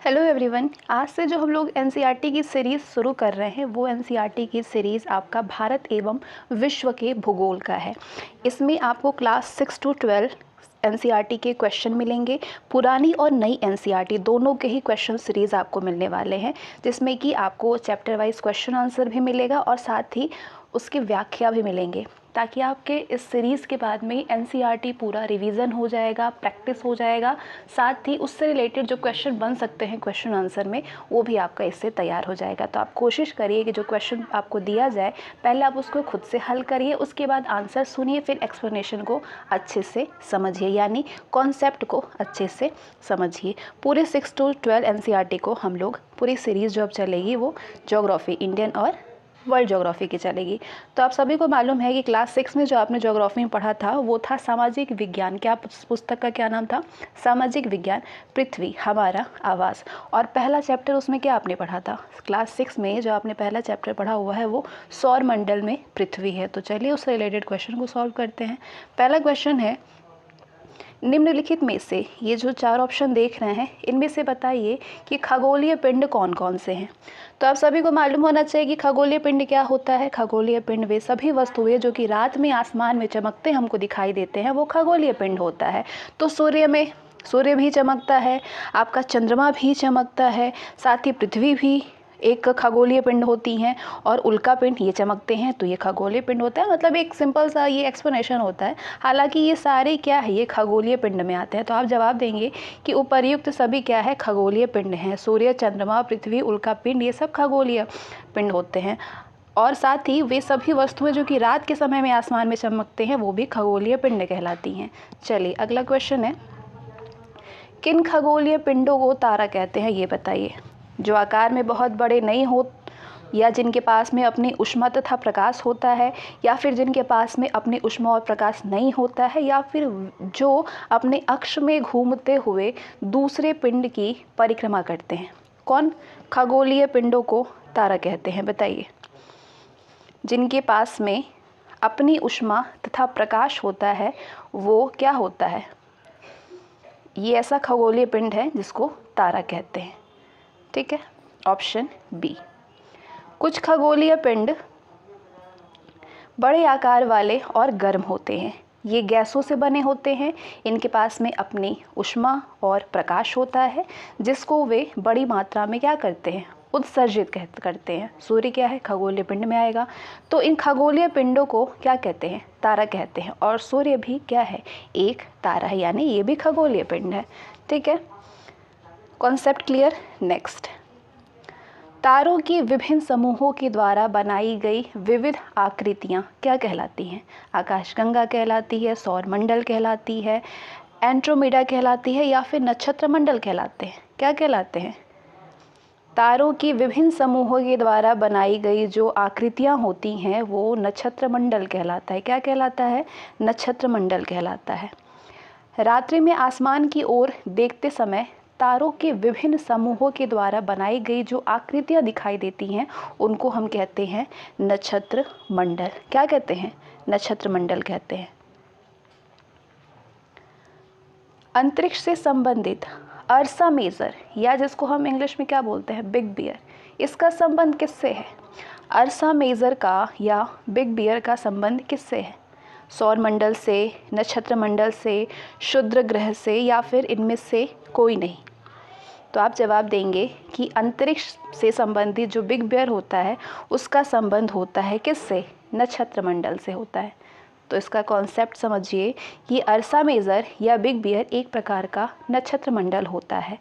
Hello everyone. आज से जो हम लोग एनसीईआरटी की सीरीज़ शुरू कर रहे हैं वो एनसीईआरटी की सीरीज़ आपका भारत एवं विश्व के भूगोल का है। इसमें आपको क्लास 6 to 12 एनसीईआरटी के क्वेश्चन मिलेंगे। पुरानी और नई एनसीईआरटी दोनों के ही क्वेश्चन सीरीज़ आपको मिलने वाले हैं, जिसमें कि आपको चैप्टर वाइज क्वेश्चन आंसर भी मिलेगा और साथ ही उसकी व्याख्या भी मिलेंगे, ताकि आपके इस सीरीज़ के बाद में एनसीईआरटी पूरा रिवीजन हो जाएगा, प्रैक्टिस हो जाएगा। साथ ही उससे रिलेटेड जो क्वेश्चन बन सकते हैं क्वेश्चन आंसर में, वो भी आपका इससे तैयार हो जाएगा। तो आप कोशिश करिए कि जो क्वेश्चन आपको दिया जाए पहले आप उसको खुद से हल करिए, उसके बाद आंसर सुनिए, फिर एक्सप्लेनेशन को अच्छे से समझिए, यानी कॉन्सेप्ट को अच्छे से समझिए। पूरे 6 to 12 एनसीईआरटी को हम लोग पूरी सीरीज़ जो अब चलेगी वो ज्योग्राफी, इंडियन और वर्ल्ड ज्योग्राफी की चलेगी। तो आप सभी को मालूम है कि क्लास 6 में जो आपने ज्योग्राफी में पढ़ा था वो था सामाजिक विज्ञान। क्या पुस्तक का क्या नाम था? सामाजिक विज्ञान, पृथ्वी हमारा आवास। और पहला चैप्टर उसमें क्या आपने पढ़ा था? क्लास 6 में जो आपने पहला चैप्टर पढ़ा हुआ है वो सौर मंडल में पृथ्वी है। तो चलिए उससे रिलेटेड क्वेश्चन को सॉल्व करते हैं। पहला क्वेश्चन है, निम्नलिखित में से, ये जो 4 ऑप्शन देख रहे हैं इनमें से बताइए कि खगोलीय पिंड कौन कौन से हैं। तो आप सभी को मालूम होना चाहिए कि खगोलीय पिंड क्या होता है। खगोलीय पिंड वे सभी वस्तुएं जो कि रात में आसमान में चमकते हमको दिखाई देते हैं, वो खगोलीय पिंड होता है। तो सूर्य भी चमकता है, आपका चंद्रमा भी चमकता है, साथ ही पृथ्वी भी एक खगोलीय पिंड होती हैं, और उल्का पिंड ये चमकते हैं, तो ये खगोलीय पिंड होता है। मतलब एक सिंपल सा ये एक्सप्लेनेशन होता है। हालांकि ये सारे क्या है, ये खगोलीय पिंड में आते हैं। तो आप जवाब देंगे कि उपर्युक्त सभी क्या है, खगोलीय पिंड हैं। सूर्य, चंद्रमा, पृथ्वी, उल्का पिंड ये सब खगोलीय पिंड होते हैं। और साथ ही वे सभी वस्तुएं जो कि रात के समय में आसमान में चमकते हैं वो भी खगोलीय पिंड कहलाती हैं। चलिए अगला क्वेश्चन है, किन खगोलीय पिंडों को तारा कहते हैं, ये बताइए। जो आकार में बहुत बड़े नहीं हो, या जिनके पास में अपनी ऊष्मा तथा प्रकाश होता है, या फिर जिनके पास में अपनी ऊष्मा और प्रकाश नहीं होता है, या फिर जो अपने अक्ष में घूमते हुए दूसरे पिंड की परिक्रमा करते हैं। कौन खगोलीय पिंडों को तारा कहते हैं, बताइए। जिनके पास में अपनी ऊष्मा तथा प्रकाश होता है वो क्या होता है? ये ऐसा खगोलीय पिंड है जिसको तारा कहते हैं। ठीक है, ऑप्शन बी। कुछ खगोलीय पिंड बड़े आकार वाले और गर्म होते हैं। ये गैसों से बने होते हैं। इनके पास में अपनी ऊष्मा और प्रकाश होता है, जिसको वे बड़ी मात्रा में क्या करते हैं, उत्सर्जित करते हैं। सूर्य क्या है, खगोलीय पिंड में आएगा। तो इन खगोलीय पिंडों को क्या कहते हैं, तारा कहते हैं। और सूर्य भी क्या है, एक तारा है, यानी ये भी खगोलीय पिंड है। ठीक है, कॉन्सेप्ट क्लियर। नेक्स्ट, तारों की विभिन्न समूहों के द्वारा बनाई गई विविध आकृतियां क्या कहलाती हैं? आकाशगंगा कहलाती है, सौर मंडल कहलाती है, एंड्रोमेडा कहलाती है, या फिर नक्षत्र मंडल कहलाते हैं? क्या कहलाते हैं? तारों की विभिन्न समूहों के द्वारा बनाई गई जो आकृतियां होती हैं वो नक्षत्र मंडल कहलाता है। क्या कहलाता है? नक्षत्र मंडल कहलाता है। रात्रि में आसमान की ओर देखते समय तारों के विभिन्न समूहों के द्वारा बनाई गई जो आकृतियां दिखाई देती हैं उनको हम कहते हैं नक्षत्र मंडल। क्या कहते हैं? नक्षत्र मंडल कहते हैं। अंतरिक्ष से संबंधित अर्सा मेजर, या जिसको हम इंग्लिश में क्या बोलते हैं, बिग बियर, इसका संबंध किससे है? अर्सा मेजर का या बिग बियर का संबंध किससे है? सौर मंडल से, नक्षत्र मंडल से, क्षुद्र ग्रह से, या फिर इनमें से कोई नहीं? तो आप जवाब देंगे कि अंतरिक्ष से संबंधित जो बिग बियर होता है उसका संबंध होता है किससे? नक्षत्र मंडल से होता है। तो इसका कॉन्सेप्ट समझिए, ये अर्सा मेजर या बिग बियर एक प्रकार का नक्षत्र मंडल होता है।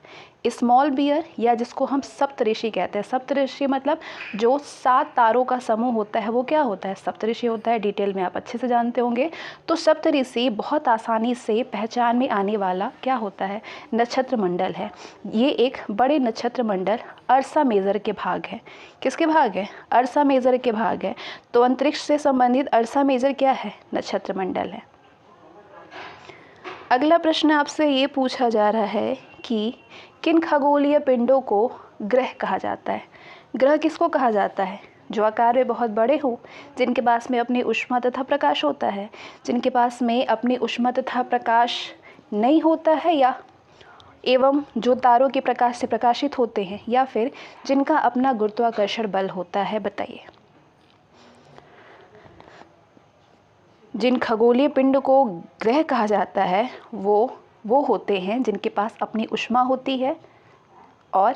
स्मॉल बियर, या जिसको हम सप्तऋषि कहते हैं, सप्तऋषि मतलब जो 7 तारों का समूह होता है वो क्या होता है? सप्तऋषि होता है। डिटेल में आप अच्छे से जानते होंगे। तो सप्तऋषि बहुत आसानी से पहचान में आने वाला क्या होता है? नक्षत्र मंडल है। ये एक बड़े नक्षत्र मंडल अर्सा मेजर के भाग है। किसके भाग है? अर्सा मेजर के भाग है। तो अंतरिक्ष से संबंधित अर्सा मेजर क्या है? नक्षत्र मंडल है। अगला प्रश्न आपसे ये पूछा जा रहा है कि किन खगोलीय पिंडों को ग्रह कहा जाता है? ग्रह किसको कहा जाता है? जो आकार में बहुत बड़े हो, जिनके पास में अपनी ऊष्मा तथा प्रकाश होता है, जिनके पास में अपनी ऊष्मा तथा प्रकाश नहीं होता है, या एवं जो तारों के प्रकाश से प्रकाशित होते हैं या फिर जिनका अपना गुरुत्वाकर्षण बल होता है, बताइए। जिन खगोलीय पिंड को ग्रह कहा जाता है वो होते हैं जिनके पास अपनी ऊष्मा होती है और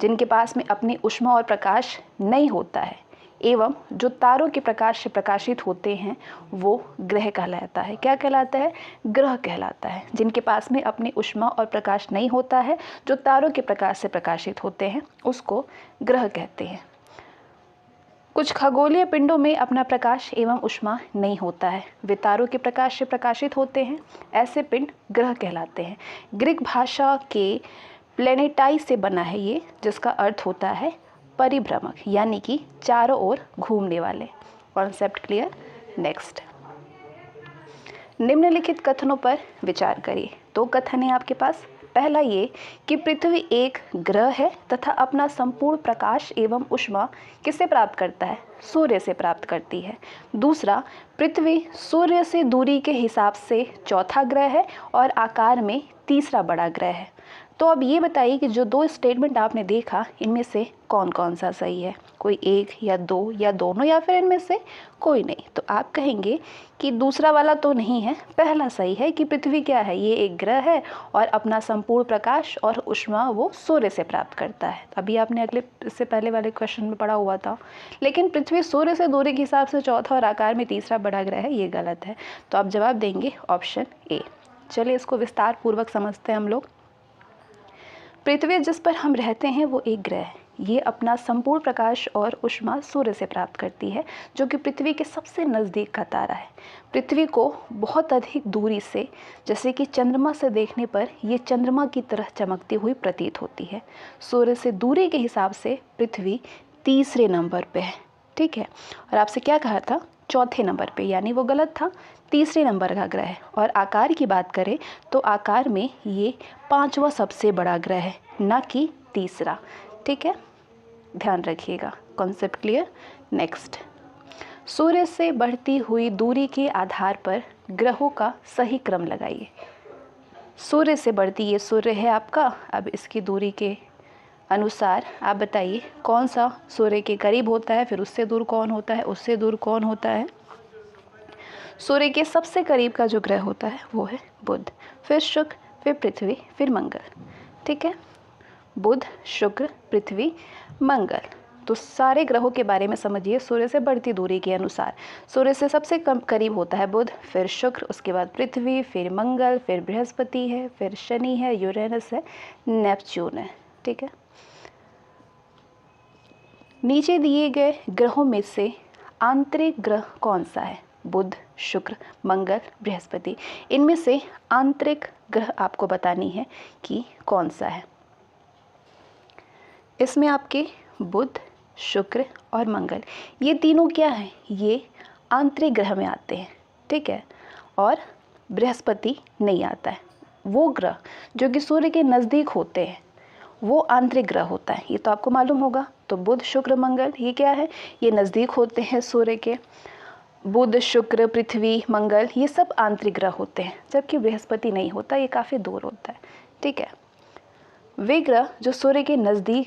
जिनके पास में अपनी ऊष्मा और प्रकाश नहीं होता है, एवं जो तारों के प्रकाश से प्रकाशित होते हैं वो ग्रह कहलाता है। क्या कहलाता है? ग्रह कहलाता है। जिनके पास में अपनी ऊष्मा और प्रकाश नहीं होता है, जो तारों के प्रकाश से प्रकाशित होते हैं, उसको ग्रह कहते हैं। कुछ खगोलीय पिंडों में अपना प्रकाश एवं ऊष्मा नहीं होता है, वे तारों के प्रकाश से प्रकाशित होते हैं, ऐसे पिंड ग्रह कहलाते हैं। ग्रीक भाषा के प्लेनेटाई से बना है ये, जिसका अर्थ होता है परिभ्रमक, यानी कि चारों ओर घूमने वाले। Concept clear? नेक्स्ट, निम्नलिखित कथनों पर विचार करिए। दो कथन है आपके पास। पहला ये कि पृथ्वी एक ग्रह है तथा अपना संपूर्ण प्रकाश एवं ऊष्मा किससे प्राप्त करता है? सूर्य से प्राप्त करती है। दूसरा, पृथ्वी सूर्य से दूरी के हिसाब से चौथा ग्रह है और आकार में तीसरा बड़ा ग्रह है। तो अब ये बताइए कि जो दो स्टेटमेंट आपने देखा, इनमें से कौन कौन सा सही है? कोई एक या दो या दोनों या फिर इनमें से कोई नहीं? तो आप कहेंगे कि दूसरा वाला तो नहीं है, पहला सही है कि पृथ्वी क्या है? ये एक ग्रह है और अपना संपूर्ण प्रकाश और ऊष्मा वो सूर्य से प्राप्त करता है। अभी आपने इससे पहले वाले क्वेश्चन में पढ़ा हुआ था। लेकिन पृथ्वी सूर्य से दूरी के हिसाब से चौथा और आकार में तीसरा बड़ा ग्रह है, ये गलत है। तो आप जवाब देंगे ऑप्शन ए। चलिए इसको विस्तार पूर्वक समझते हैं हम लोग। पृथ्वी जिस पर हम रहते हैं वो एक ग्रह है। ये अपना संपूर्ण प्रकाश और ऊष्मा सूर्य से प्राप्त करती है, जो कि पृथ्वी के सबसे नज़दीक का तारा है। पृथ्वी को बहुत अधिक दूरी से, जैसे कि चंद्रमा से देखने पर ये चंद्रमा की तरह चमकती हुई प्रतीत होती है। सूर्य से दूरी के हिसाब से पृथ्वी तीसरे नंबर पे है, ठीक है। और आपसे क्या कहा था? चौथे नंबर पे, यानी वो गलत था, तीसरे नंबर का ग्रह है। और आकार की बात करें तो आकार में ये पांचवा सबसे बड़ा ग्रह है, ना कि तीसरा, ठीक है, ध्यान रखिएगा। Concept clear? नेक्स्ट, सूर्य से बढ़ती हुई दूरी के आधार पर ग्रहों का सही क्रम लगाइए। सूर्य से बढ़ती, ये सूर्य है आपका, अब इसकी दूरी के अनुसार आप बताइए कौन सा सूर्य के करीब होता है, फिर उससे दूर कौन होता है, उससे दूर कौन होता है। सूर्य के सबसे करीब का जो ग्रह होता है वो है बुध, फिर शुक्र, फिर पृथ्वी, फिर मंगल, ठीक है। बुध, शुक्र, पृथ्वी, मंगल। तो सारे ग्रहों के बारे में समझिए सूर्य से बढ़ती दूरी के अनुसार। सूर्य से सबसे कम करीब होता है बुध, फिर शुक्र, उसके बाद पृथ्वी, फिर मंगल, फिर बृहस्पति है, फिर शनि है, यूरेनस है, नेपच्यून है, ठीक है। नीचे दिए गए ग्रहों में से आंतरिक ग्रह कौन सा है? बुध, शुक्र, मंगल, बृहस्पति। इनमें से आंतरिक ग्रह आपको बतानी है कि कौन सा है। इसमें आपके बुध, शुक्र और मंगल, ये तीनों क्या हैं? ये आंतरिक ग्रह में आते हैं, ठीक है। और बृहस्पति नहीं आता है। वो ग्रह जो कि सूर्य के नज़दीक होते हैं वो आंतरिक ग्रह होता है, ये तो आपको मालूम होगा। तो बुध, शुक्र, मंगल ये क्या है? ये नज़दीक होते हैं सूर्य के। बुध, शुक्र, पृथ्वी, मंगल ये सब आंतरिक ग्रह होते हैं, जबकि बृहस्पति नहीं होता, ये काफ़ी दूर होता है, ठीक है। वे ग्रह जो सूर्य के नज़दीक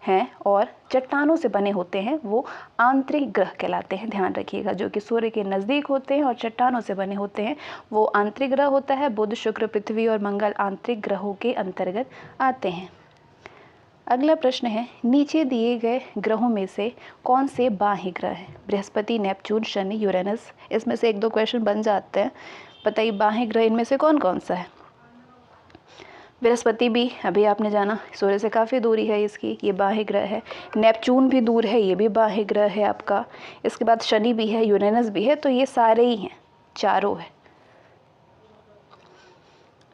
हैं और चट्टानों से बने होते हैं वो आंतरिक ग्रह कहलाते हैं। ध्यान रखिएगा, जो कि सूर्य के नज़दीक होते हैं और चट्टानों से बने होते हैं वो आंतरिक ग्रह होता है। बुध, शुक्र, पृथ्वी और मंगल आंतरिक ग्रहों के अंतर्गत आते हैं। अगला प्रश्न है, नीचे दिए गए ग्रहों में से कौन से बाह्य ग्रह हैं? Brihaspati, Neptune, Shani, Uranus. इसमें से एक दो क्वेश्चन बन जाते हैं। बताइए बाह्य ग्रह इनमें से कौन कौन सा है? बृहस्पति भी अभी आपने जाना सूर्य से काफ़ी दूरी है इसकी, ये बाह्य ग्रह है। नेपच्यून भी दूर है, ये भी बाह्य ग्रह है आपका। इसके बाद शनि भी है, यूरेनस भी है, तो ये सारे ही हैं, चारों है।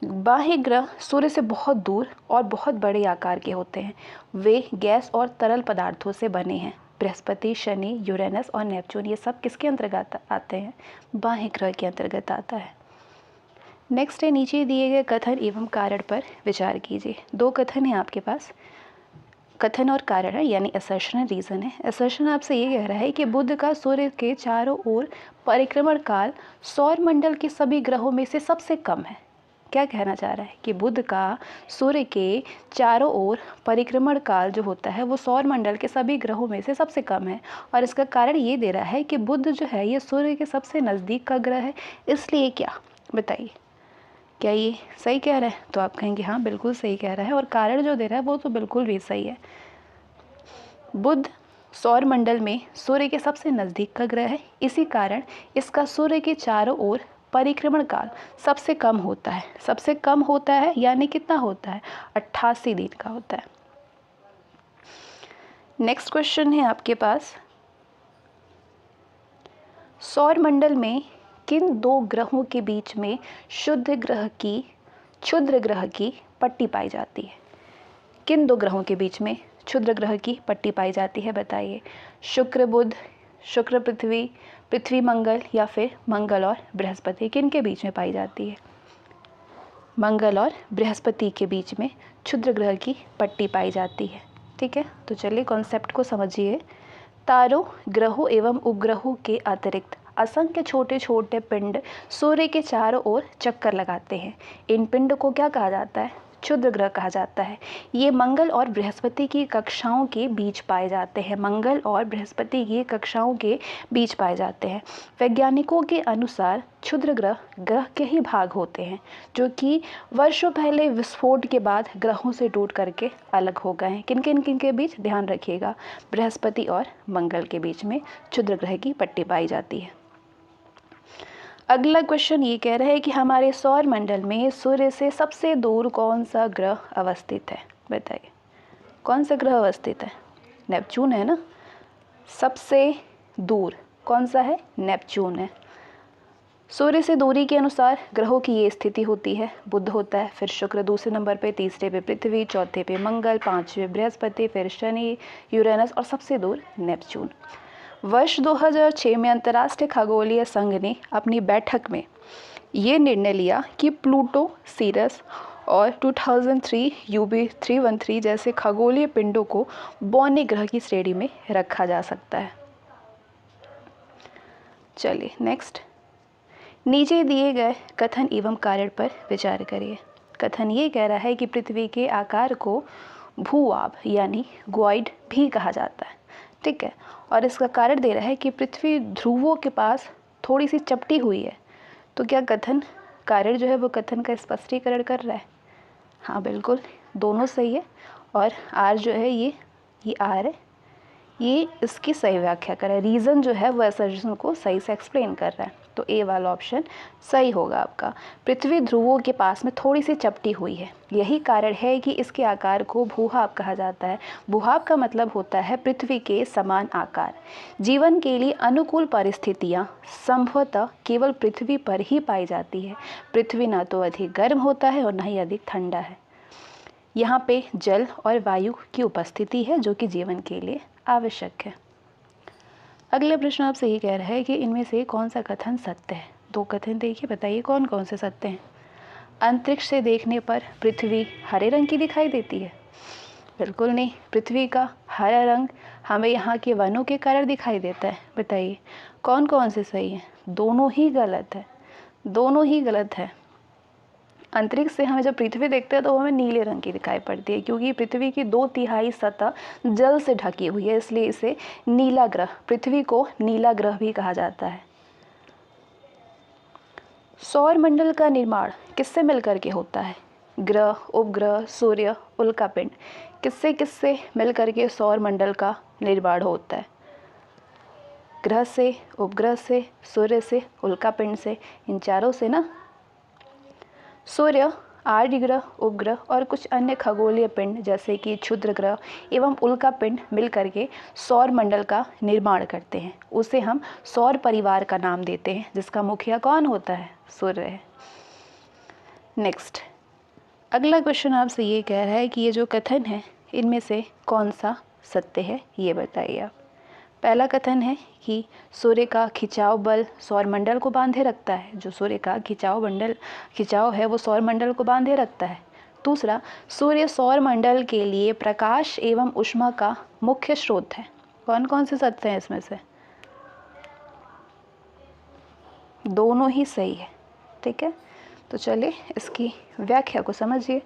बाह्य ग्रह सूर्य से बहुत दूर और बहुत बड़े आकार के होते हैं। वे गैस और तरल पदार्थों से बने हैं। बृहस्पति, शनि, यूरेनस और नेपच्यून ये सब किसके अंतर्गत आते हैं? बाह्य ग्रह के अंतर्गत आता है। नेक्स्ट है, नीचे दिए गए कथन एवं कारण पर विचार कीजिए। दो कथन है आपके पास, कथन और कारण है, यानी असर्शन है, रीज़न है। असर्शन आपसे ये कह रहा है कि बुध का सूर्य के चारों ओर परिक्रमण काल सौर मंडल के सभी ग्रहों में से सबसे कम है, क्या कहना चाह रहा है कि बुध का सूर्य के चारों ओर परिक्रमण काल जो होता है वो सौर मंडल के सभी ग्रहों में से सबसे कम है। और इसका कारण ये दे रहा है कि बुध जो है ये सूर्य के सबसे नज़दीक का ग्रह है, इसलिए क्या बताइए, क्या ये सही कह रहा है? तो आप कहेंगे हाँ बिल्कुल सही कह रहा है, और कारण जो दे रहा है वो तो बिल्कुल भी सही है। बुध सौर मंडल में सूर्य के सबसे नज़दीक का ग्रह है, इसी कारण इसका सूर्य के चारों ओर परिक्रमण काल सबसे कम होता है। सबसे कम होता है यानी कितना होता है? 88 दिन का होता है। नेक्स्ट क्वेश्चन है आपके पास, सौर मंडल में किन दो ग्रहों के बीच में क्षुद्र ग्रह की पट्टी पाई जाती है? किन दो ग्रहों के बीच में क्षुद्र ग्रह की पट्टी पाई जाती है बताइए? शुक्र बुध, शुक्र पृथ्वी, पृथ्वी मंगल, या फिर मंगल और बृहस्पति, किन के बीच में पाई जाती है? मंगल और बृहस्पति के बीच में क्षुद्र ग्रह की पट्टी पाई जाती है। ठीक है, तो चलिए कॉन्सेप्ट को समझिए। तारों, ग्रहों एवं उपग्रहों के अतिरिक्त असंख्य छोटे छोटे पिंड सूर्य के चारों ओर चक्कर लगाते हैं। इन पिंड को क्या कहा जाता है? क्षुद्र ग्रह कहा जाता है। ये मंगल और बृहस्पति की कक्षाओं के बीच पाए जाते हैं। मंगल और बृहस्पति की कक्षाओं के बीच पाए जाते हैं। वैज्ञानिकों के अनुसार क्षुद्र ग्रह के ही भाग होते हैं जो कि वर्षों पहले विस्फोट के बाद ग्रहों से टूट करके अलग हो गए हैं। किन किन के बीच? ध्यान रखिएगा, बृहस्पति और मंगल के बीच में क्षुद्र ग्रह की पट्टी पाई जाती है। अगला क्वेश्चन ये कह रहा है कि हमारे सौर मंडल में सूर्य से सबसे दूर कौन सा ग्रह अवस्थित है? बताइए, कौन सा ग्रह अवस्थित है? नेपच्यून है ना। सबसे दूर कौन सा है? नेपच्यून है। सूर्य से दूरी के अनुसार ग्रहों की ये स्थिति होती है। बुध होता है, फिर शुक्र दूसरे नंबर पे, तीसरे पे पृथ्वी, चौथे पे मंगल, पांचवें बृहस्पति, फिर शनि, यूरेनस और सबसे दूर नेपच्यून। वर्ष 2006 में अंतर्राष्ट्रीय खगोलीय संघ ने अपनी बैठक में ये निर्णय लिया कि प्लूटो, सीरस और 2003 UB313 जैसे खगोलीय पिंडों को बौने ग्रह की श्रेणी में रखा जा सकता है। चलिए नेक्स्ट, नीचे दिए गए कथन एवं कारण पर विचार करिए। कथन ये कह रहा है कि पृथ्वी के आकार को भूआब यानी ग्वाइड भी कहा जाता है। ठीक है, और इसका कारण दे रहा है कि पृथ्वी ध्रुवों के पास थोड़ी सी चपटी हुई है। तो क्या कथन कारण जो है वो कथन का स्पष्टीकरण कर रहा है? हाँ बिल्कुल, दोनों सही है। और आर जो है ये आर है, ये इसकी सही व्याख्या कर रहा है। रीज़न जो है वो असर्शन को सही से एक्सप्लेन कर रहा है। तो ए वाला ऑप्शन सही होगा आपका। पृथ्वी ध्रुवों के पास में थोड़ी सी चपटी हुई है, यही कारण है कि इसके आकार को भूभाग कहा जाता है। भूभाग का मतलब होता है पृथ्वी के समान आकार। जीवन के लिए अनुकूल परिस्थितियाँ संभवतः केवल पृथ्वी पर ही पाई जाती है। पृथ्वी न तो अधिक गर्म होता है और न ही अधिक ठंडा है। यहाँ पे जल और वायु की उपस्थिति है जो कि जीवन के लिए आवश्यक है। अगला प्रश्न आपसे ये कह रहा है कि इनमें से कौन सा कथन सत्य है? दो कथन देखिए, बताइए कौन कौन से सत्य हैं। अंतरिक्ष से देखने पर पृथ्वी हरे रंग की दिखाई देती है? बिल्कुल नहीं, पृथ्वी का हरा रंग हमें यहाँ के वनों के कारण दिखाई देता है। बताइए कौन कौन से सही हैं? दोनों ही गलत है, दोनों ही गलत है। अंतरिक्ष से हमें जब पृथ्वी देखते हैं तो हमें नीले रंग की दिखाई पड़ती है, क्योंकि पृथ्वी की 2/3 सतह जल से ढकी हुई है, इसलिए इसे नीला ग्रह, पृथ्वी को नीला ग्रह भी कहा जाता है। सौर मंडल का निर्माण किससे मिलकर के होता है? ग्रह, उपग्रह, सूर्य, उल्कापिंड, किससे किससे मिलकर के सौर मंडल का निर्माण होता है? ग्रह से, उपग्रह से, सूर्य से, उल्कापिंड से, इन चारों से ना। सूर्य, आर्य ग्रह, उपग्रह और कुछ अन्य खगोलीय पिंड जैसे कि क्षुद्र ग्रह एवं उल्का पिंड मिलकर के सौर मंडल का निर्माण करते हैं। उसे हम सौर परिवार का नाम देते हैं, जिसका मुखिया कौन होता है? सूर्य है। नेक्स्ट, अगला क्वेश्चन आपसे ये कह रहा है कि ये जो कथन है इनमें से कौन सा सत्य है, ये बताइए आप। पहला कथन है कि सूर्य का खिंचाव बल सौर मंडल को बांधे रखता है। जो सूर्य का खिंचाव है वो सौर मंडल को बांधे रखता है। दूसरा, सूर्य सौर मंडल के लिए प्रकाश एवं ऊष्मा का मुख्य स्रोत है। कौन कौन से सत्य हैं इसमें से? दोनों ही सही है। ठीक है, तो चलिए इसकी व्याख्या को समझिए।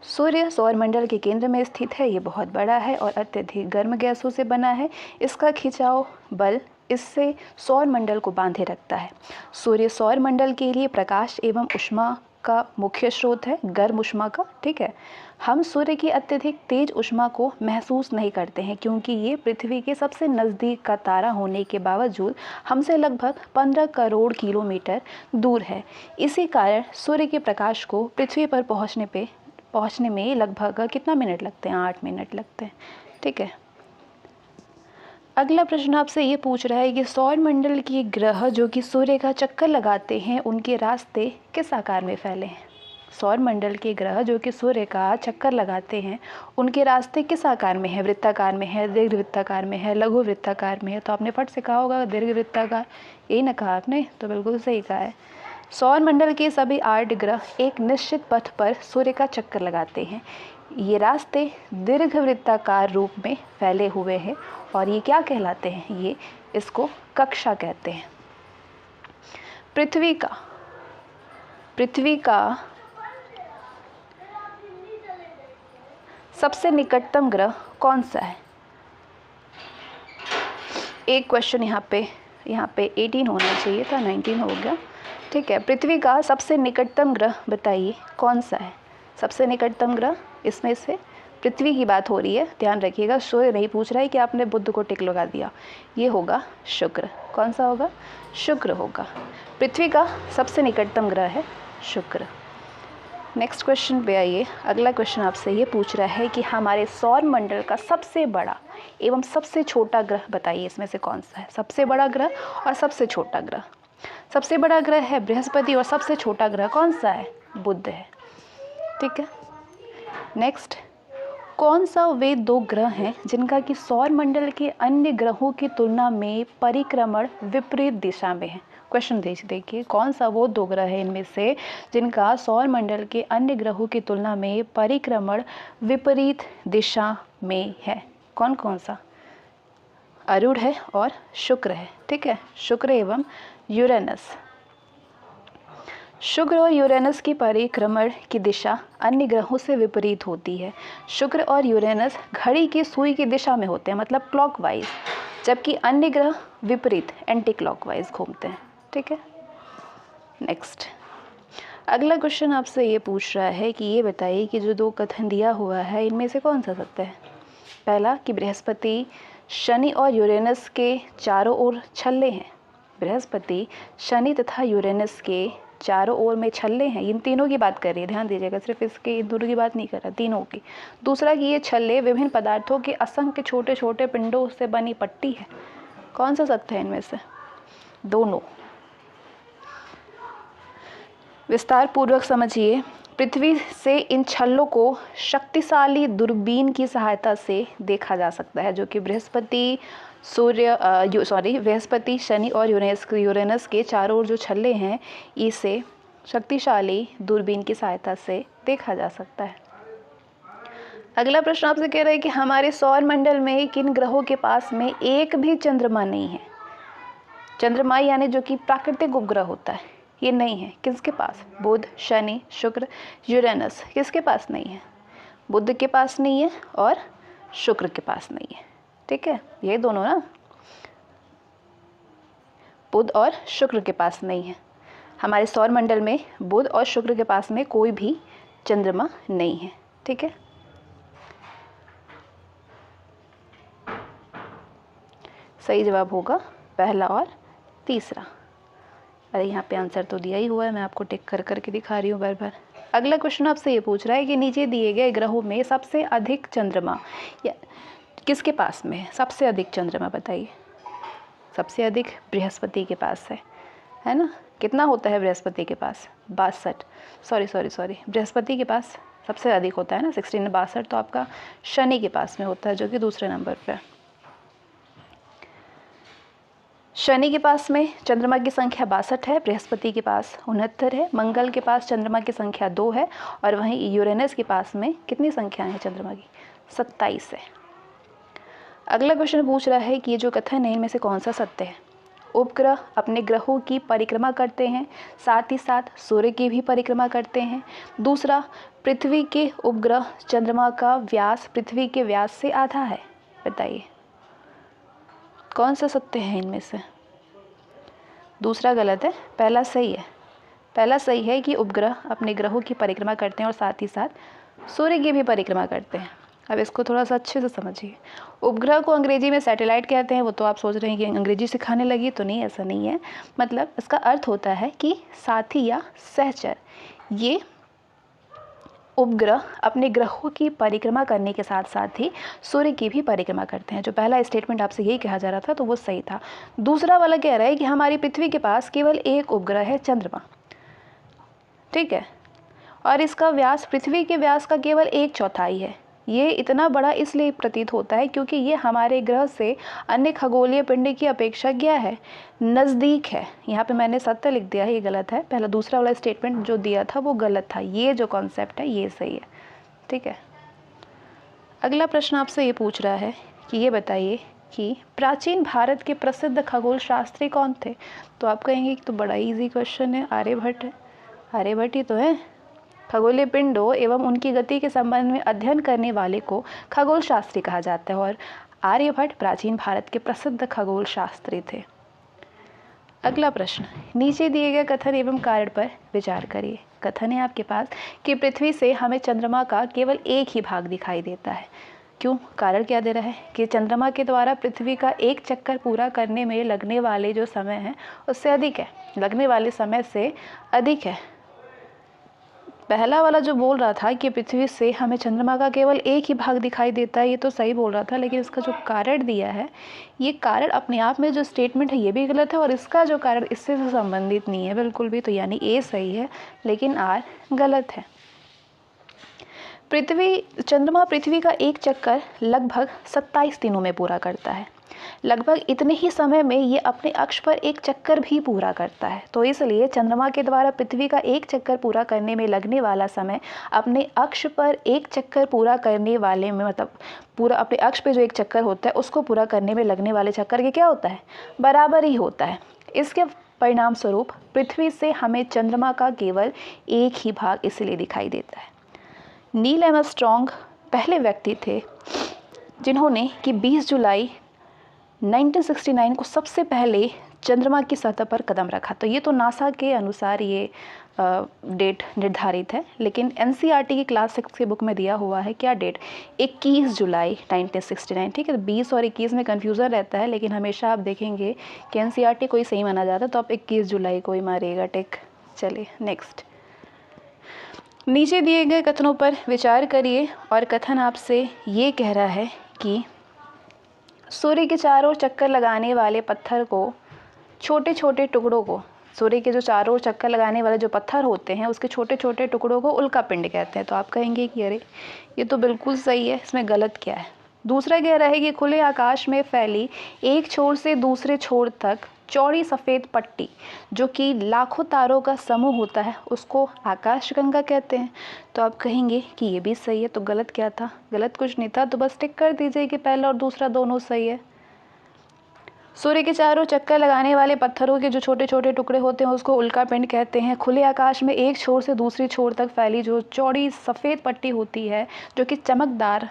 सूर्य सौरमंडल के केंद्र में स्थित है। ये बहुत बड़ा है और अत्यधिक गर्म गैसों से बना है। इसका खिंचाव बल इससे सौरमंडल को बांधे रखता है। सूर्य सौरमंडल के लिए प्रकाश एवं ऊष्मा का मुख्य स्रोत है, गर्म ऊष्मा का। ठीक है, हम सूर्य की अत्यधिक तेज ऊष्मा को महसूस नहीं करते हैं क्योंकि ये पृथ्वी के सबसे नज़दीक का तारा होने के बावजूद हमसे लगभग 15 करोड़ किलोमीटर दूर है। इसी कारण सूर्य के प्रकाश को पृथ्वी पर पहुंचने में लगभग कितना मिनट लगते हैं? 8 मिनट लगते हैं। ठीक है, अगला प्रश्न आपसे ये पूछ रहा है कि सौरमंडल के ग्रह जो कि सूर्य का चक्कर लगाते हैं उनके रास्ते किस आकार में फैले हैं? सौरमंडल के ग्रह जो कि सूर्य का चक्कर लगाते हैं उनके रास्ते किस आकार में है? वृत्ताकार में है, दीर्घ वृत्ताकार में है, लघु वृत्ताकार में है? तो आपने फट से कहा होगा दीर्घ वृत्ताकार, यही ना कहा आपने? तो बिल्कुल सही कहा है। सौरमंडल के सभी 8 ग्रह एक निश्चित पथ पर सूर्य का चक्कर लगाते हैं। ये रास्ते दीर्घ वृत्ताकार रूप में फैले हुए हैं और ये क्या कहलाते हैं? ये इसको कक्षा कहते हैं। पृथ्वी का सबसे निकटतम ग्रह कौन सा है? एक क्वेश्चन यहाँ पे 18 होना चाहिए था, 19 हो गया। ठीक है, पृथ्वी का सबसे निकटतम ग्रह बताइए कौन सा है? सबसे निकटतम ग्रह, इसमें से पृथ्वी की बात हो रही है, ध्यान रखिएगा। सूर्य नहीं पूछ रहा है कि आपने बुध को टिक लगा दिया। ये होगा शुक्र। कौन सा होगा? शुक्र होगा। पृथ्वी का सबसे निकटतम ग्रह है शुक्र। नेक्स्ट क्वेश्चन पे आइए। अगला क्वेश्चन आपसे ये पूछ रहा है कि हमारे सौरमंडल का सबसे बड़ा एवं सबसे छोटा ग्रह बताइए, इसमें से कौन सा है? सबसे बड़ा ग्रह और सबसे छोटा ग्रह। सबसे बड़ा ग्रह है बृहस्पति और सबसे छोटा ग्रह कौन सा है? बुध है। ठीक है, नेक्स्ट, कौन सा वे 2 ग्रह हैं जिनका कि सौरमंडल के अन्य ग्रहों की तुलना में परिक्रमण विपरीत दिशा में है? क्वेश्चन देखिए, कौन सा वो 2 ग्रह है इनमें से जिनका सौरमंडल के अन्य ग्रहों की तुलना में परिक्रमण विपरीत दिशा में है? कौन कौन सा? अरुण है और शुक्र है। ठीक है, शुक्र एवं यूरेनस। शुक्र और यूरेनस की परिक्रमण की दिशा अन्य ग्रहों से विपरीत होती है। शुक्र और यूरेनस घड़ी की सुई की दिशा में होते हैं, मतलब क्लॉकवाइज, जबकि अन्य ग्रह विपरीत एंटी क्लॉकवाइज घूमते हैं। ठीक है, नेक्स्ट, अगला क्वेश्चन आपसे ये पूछ रहा है कि ये बताइए कि जो 2 कथन दिया हुआ है इनमें से कौन सा सत्य है? पहला कि बृहस्पति, शनि और यूरेनस के चारों ओर छल्ले हैं। बृहस्पति, शनि तथा यूरेनस के चारों ओर में छल्ले हैं। इन तीनों की बात कर रही है, ध्यान दीजिएगा, सिर्फ इसके इन दोनों की बात नहीं कर रहा, तीनों की। दूसरा कि ये छल्ले विभिन्न पदार्थों के असंख्य छोटे छोटे पिंडों से बनी पट्टी है। कौन सा सत्य है इनमें से? दोनों। विस्तार पूर्वक समझिए। पृथ्वी से इन छल्लों को शक्तिशाली दूरबीन की सहायता से देखा जा सकता है, जो कि बृहस्पति, शनि और यूरेनस के चारों ओर जो छल्ले हैं इसे शक्तिशाली दूरबीन की सहायता से देखा जा सकता है। अगला प्रश्न आपसे कह रहा है कि हमारे सौरमंडल में किन ग्रहों के पास में एक भी चंद्रमा नहीं है? चंद्रमा यानी जो कि प्राकृतिक उपग्रह होता है, ये नहीं है। किसके पास? बुध, शनि, शुक्र, यूरेनस। किसके पास नहीं है? बुध के पास नहीं है और शुक्र के पास नहीं है। ठीक है, ये दोनों ना, बुध और शुक्र के पास नहीं है। हमारे सौरमंडल में बुध और शुक्र के पास में कोई भी चंद्रमा नहीं है। ठीक है, सही जवाब होगा पहला और तीसरा। अरे यहाँ पे आंसर तो दिया ही हुआ है, मैं आपको टिक कर करके दिखा रही हूँ बार बार। अगला क्वेश्चन आपसे ये पूछ रहा है कि नीचे दिए गए ग्रहों में सबसे अधिक चंद्रमा या किसके पास में है? सबसे अधिक चंद्रमा बताइए। सबसे अधिक बृहस्पति के पास है ना? कितना होता है बृहस्पति के पास? 62, सॉरी, बृहस्पति के पास सबसे अधिक होता है ना 16, 62 तो आपका शनि के पास में होता है, जो कि दूसरे नंबर पर। शनि के पास में चंद्रमा की संख्या 62 है, बृहस्पति के पास 69 है, मंगल के पास चंद्रमा की संख्या 2 है और वहीं यूरेनस के पास में कितनी संख्या है चंद्रमा की? 27 है। अगला क्वेश्चन पूछ रहा है कि ये जो कथन है इनमें से कौन सा सत्य है? उपग्रह अपने ग्रहों की परिक्रमा करते हैं, साथ ही साथ सूर्य की भी परिक्रमा करते हैं। दूसरा, पृथ्वी के उपग्रह चंद्रमा का व्यास पृथ्वी के व्यास से आधा है। बताइए कौन सा सत्य है इनमें से? दूसरा गलत है, पहला सही है। पहला सही है कि उपग्रह अपने ग्रहों की परिक्रमा करते हैं और साथ ही साथ सूर्य की भी परिक्रमा करते हैं। अब इसको थोड़ा सा अच्छे से समझिए। उपग्रह को अंग्रेजी में सैटेलाइट कहते हैं। वो तो आप सोच रहे हैं कि अंग्रेजी सिखाने लगी, तो नहीं, ऐसा नहीं है। मतलब इसका अर्थ होता है कि साथी या सहचर। ये उपग्रह अपने ग्रहों की परिक्रमा करने के साथ साथ ही सूर्य की भी परिक्रमा करते हैं। जो पहला स्टेटमेंट आपसे यही कहा जा रहा था, तो वो सही था। दूसरा वाला कह रहा है कि हमारी पृथ्वी के पास केवल एक उपग्रह है, चंद्रमा। ठीक है, और इसका व्यास पृथ्वी के व्यास का केवल 1/4 है। ये इतना बड़ा इसलिए प्रतीत होता है क्योंकि ये हमारे ग्रह से अन्य खगोलीय पिंड की अपेक्षा क्या है, नज़दीक है। यहाँ पे मैंने सत्य लिख दिया है, ये गलत है। पहला दूसरा वाला स्टेटमेंट जो दिया था वो गलत था। ये जो कॉन्सेप्ट है ये सही है। ठीक है, अगला प्रश्न आपसे ये पूछ रहा है कि ये बताइए कि प्राचीन भारत के प्रसिद्ध खगोल शास्त्री कौन थे? तो आप कहेंगे कि तो बड़ा ईजी क्वेश्चन है, आर्यभट्ट है। आर्यभट्ट ही तो है। खगोलीय पिंडों एवं उनकी गति के संबंध में अध्ययन करने वाले को खगोल शास्त्री कहा जाता है और आर्यभट्ट प्राचीन भारत के प्रसिद्ध खगोल शास्त्री थे। अगला प्रश्न, नीचे दिए गए कथन एवं कारण पर विचार करिए। कथन है आपके पास कि पृथ्वी से हमें चंद्रमा का केवल एक ही भाग दिखाई देता है। क्यों? कारण क्या दे रहा है कि चंद्रमा के द्वारा पृथ्वी का एक चक्कर पूरा करने में लगने वाले जो समय है उससे अधिक है, लगने वाले समय से अधिक है। पहला वाला जो बोल रहा था कि पृथ्वी से हमें चंद्रमा का केवल एक ही भाग दिखाई देता है, ये तो सही बोल रहा था, लेकिन इसका जो कारण दिया है, ये कारण अपने आप में जो स्टेटमेंट है ये भी गलत है और इसका जो कारण इससे संबंधित नहीं है बिल्कुल भी। तो यानी ए सही है लेकिन आर गलत है। चंद्रमा पृथ्वी का एक चक्कर लगभग 27 दिनों में पूरा करता है। लगभग इतने ही समय में ये अपने अक्ष पर एक चक्कर भी पूरा करता है। तो इसलिए चंद्रमा के द्वारा पृथ्वी का एक चक्कर पूरा करने में लगने वाला समय अपने अक्ष पर एक चक्कर पूरा करने वाले में, मतलब पूरा अपने अक्ष पे जो एक चक्कर होता है उसको पूरा करने में लगने वाले चक्कर के क्या होता है, बराबर ही होता है। इसके परिणाम स्वरूप पृथ्वी से हमें चंद्रमा का केवल एक ही भाग इसलिए दिखाई देता है। नील आर्मस्ट्रॉन्ग पहले व्यक्ति थे जिन्होंने कि 20 जुलाई 1969 को सबसे पहले चंद्रमा की सतह पर कदम रखा। तो ये तो नासा के अनुसार ये डेट निर्धारित है, लेकिन एनसीईआरटी की क्लास 6 की बुक में दिया हुआ है क्या डेट, 21 जुलाई 1969। ठीक है, 20 और 21 में कन्फ्यूज़न रहता है, लेकिन हमेशा आप देखेंगे कि एनसीईआरटी को ही सही माना जाता है, तो आप 21 जुलाई को ही मारिएगा टिक। चलिए नेक्स्ट, नीचे दिए गए कथनों पर विचार करिए और कथन आपसे ये कह रहा है कि सूर्य के चारों चक्कर लगाने वाले पत्थर को छोटे छोटे टुकड़ों को, सूर्य के जो चारों चक्कर लगाने वाले जो पत्थर होते हैं उसके छोटे छोटे टुकड़ों को उल्का पिंड कहते हैं। तो आप कहेंगे कि अरे ये तो बिल्कुल सही है, इसमें गलत क्या है। दूसरा कह रहा है कि खुले आकाश में फैली एक छोर से दूसरे छोर तक चौड़ी सफ़ेद पट्टी जो कि लाखों तारों का समूह होता है उसको आकाशगंगा कहते हैं। तो आप कहेंगे कि ये भी सही है। तो गलत क्या था? गलत कुछ नहीं था, तो बस टिक कर दीजिए कि पहला और दूसरा दोनों सही है। सूर्य के चारों चक्कर लगाने वाले पत्थरों के जो छोटे छोटे टुकड़े होते हैं उसको उल्का पिंड कहते हैं। खुले आकाश में एक छोर से दूसरी छोर तक फैली जो चौड़ी सफ़ेद पट्टी होती है जो कि चमकदार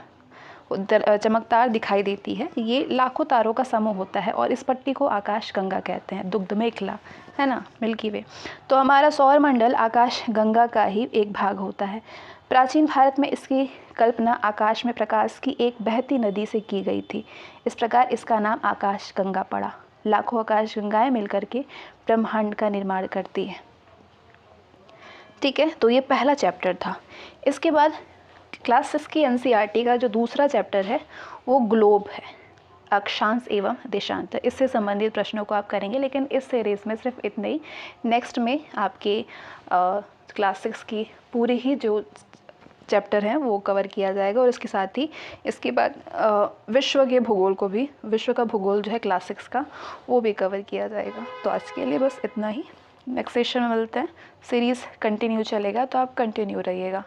दिखाई देती है, ये लाखों तारों का समूह होता है और इस पट्टी को आकाश गंगा कहते हैं। दुग्ध मेखला है ना, मिल्की वे। तो हमारा सौर मंडल आकाश गंगा का ही एक भाग होता है। प्राचीन भारत में इसकी कल्पना आकाश में प्रकाश की एक बहती नदी से की गई थी। इस प्रकार इसका नाम आकाश गंगा पड़ा। लाखों आकाश गंगाएं मिलकर के ब्रह्मांड का निर्माण करती है। ठीक है, तो ये पहला चैप्टर था। इसके बाद क्लास 6 की एनसीईआरटी का जो दूसरा चैप्टर है वो ग्लोब है, अक्षांश एवं देशांतर। इससे संबंधित प्रश्नों को आप करेंगे, लेकिन इस सीरीज़ में सिर्फ इतना ही। नेक्स्ट में आपके क्लास 6 की पूरी ही जो चैप्टर हैं वो कवर किया जाएगा और इसके साथ ही इसके बाद विश्व के भूगोल को भी, विश्व का भूगोल जो है क्लास 6 का वो भी कवर किया जाएगा। तो आज के लिए बस इतना ही। नेक्स्ट सेशन में मिलते हैं। सीरीज़ कंटिन्यू चलेगा तो आप कंटिन्यू रहिएगा।